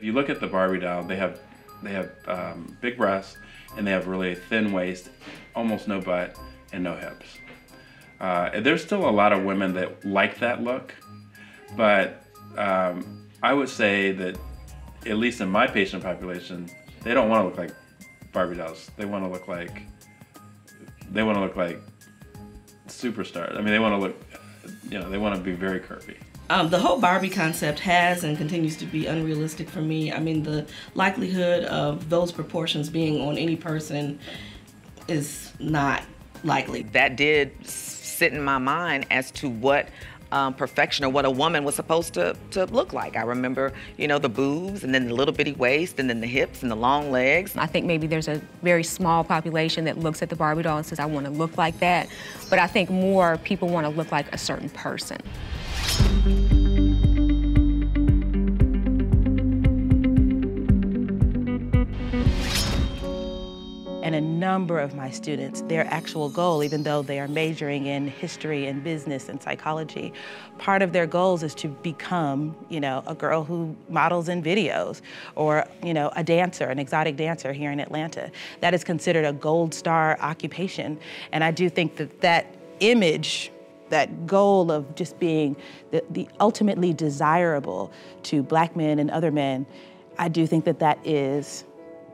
you look at the Barbie doll, they have big breasts, and they have really thin waist, almost no butt, and no hips. And there's still a lot of women that like that look, but I would say that, at least in my patient population, they don't want to look like Barbie dolls. They want to look like superstars. I mean, they want to look, they want to be very curvy. The whole Barbie concept has and continues to be unrealistic for me. I mean, the likelihood of those proportions being on any person is not likely. That did sit in my mind as to what perfection or what a woman was supposed to look like. I remember, the boobs and then the little bitty waist and then the hips and the long legs. I think maybe there's a very small population that looks at the Barbie doll and says, I want to look like that. But I think more people want to look like a certain person. And a number of my students, their actual goal, even though they are majoring in history and business and psychology, part of their goals is to become, a girl who models in videos, or, a dancer, an exotic dancer here in Atlanta. That is considered a gold star occupation. And I do think that image, that goal of just being the ultimately desirable to Black men and other men, I do think that is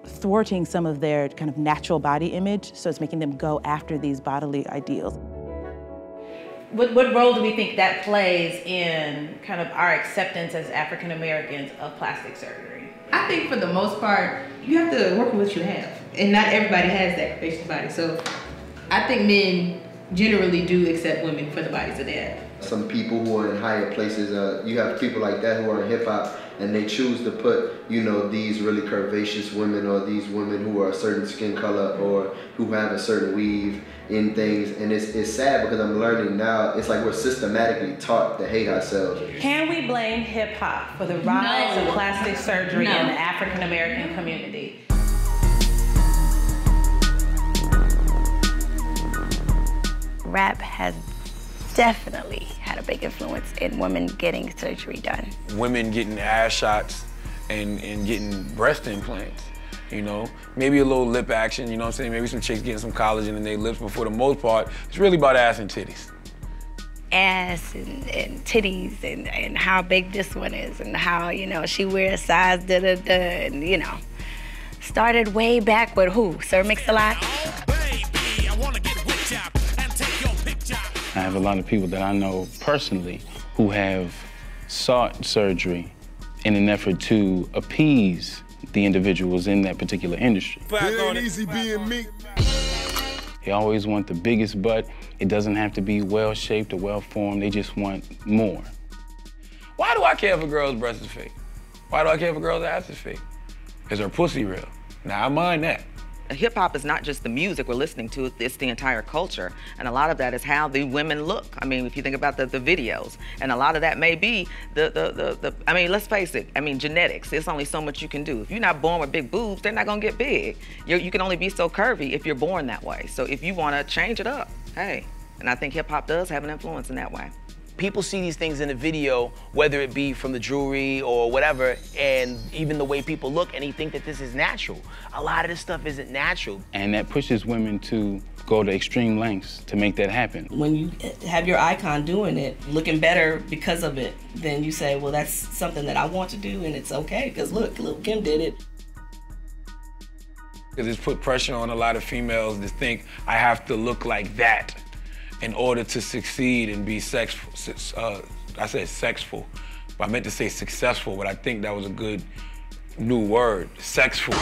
thwarting some of their kind of natural body image, so it's making them go after these bodily ideals. What role do we think that plays in kind of our acceptance as African Americans of plastic surgery? I think for the most part, you have to work with what you have. And not everybody has that curvaceous body. So I think men generally do accept women for the bodies that they have. Some people who are in higher places, you have people like that who are in hip hop, and they choose to put, these really curvaceous women, or these women who are a certain skin color, or who have a certain weave in things. And it's sad, because I'm learning now, it's like we're systematically taught to hate ourselves. Can we blame hip hop for the rise of plastic surgery in the African American community? Rap has definitely had a big influence in women getting surgery done. Women getting ass shots and getting breast implants, Maybe a little lip action, you know what I'm saying? Maybe some chicks getting some collagen in their lips, but for the most part, it's really about ass and titties. Ass and titties and how big this one is and how, she wears size da-da-da and, started way back with who? Sir Mix-a-Lot? I have a lot of people that I know personally who have sought surgery in an effort to appease the individuals in that particular industry. It ain't easy being me. They always want the biggest butt. It doesn't have to be well-shaped or well-formed. They just want more. Why do I care if a girl's breast is fake? Why do I care if a girl's ass is fake? Is her pussy real? Now, I mind that. Hip hop is not just the music we're listening to, it's the entire culture. And a lot of that is how the women look. I mean, if you think about the videos, and a lot of that may be I mean, let's face it, genetics, there's only so much you can do. If you're not born with big boobs, they're not gonna get big. You can only be so curvy if you're born that way. So if you wanna change it up, hey. And I think hip hop does have an influence in that way. People see these things in the video, whether it be from the jewelry or whatever, and even the way people look, and they think that this is natural. A lot of this stuff isn't natural. And that pushes women to go to extreme lengths to make that happen. When you have your icon doing it, looking better because of it, then you say, well, that's something that I want to do, and it's okay, because look, Lil' Kim did it. Because it's put pressure on a lot of females to think, I have to look like that in order to succeed and be I said sexful, but I meant to say successful, but I think that was a good new word, sexful.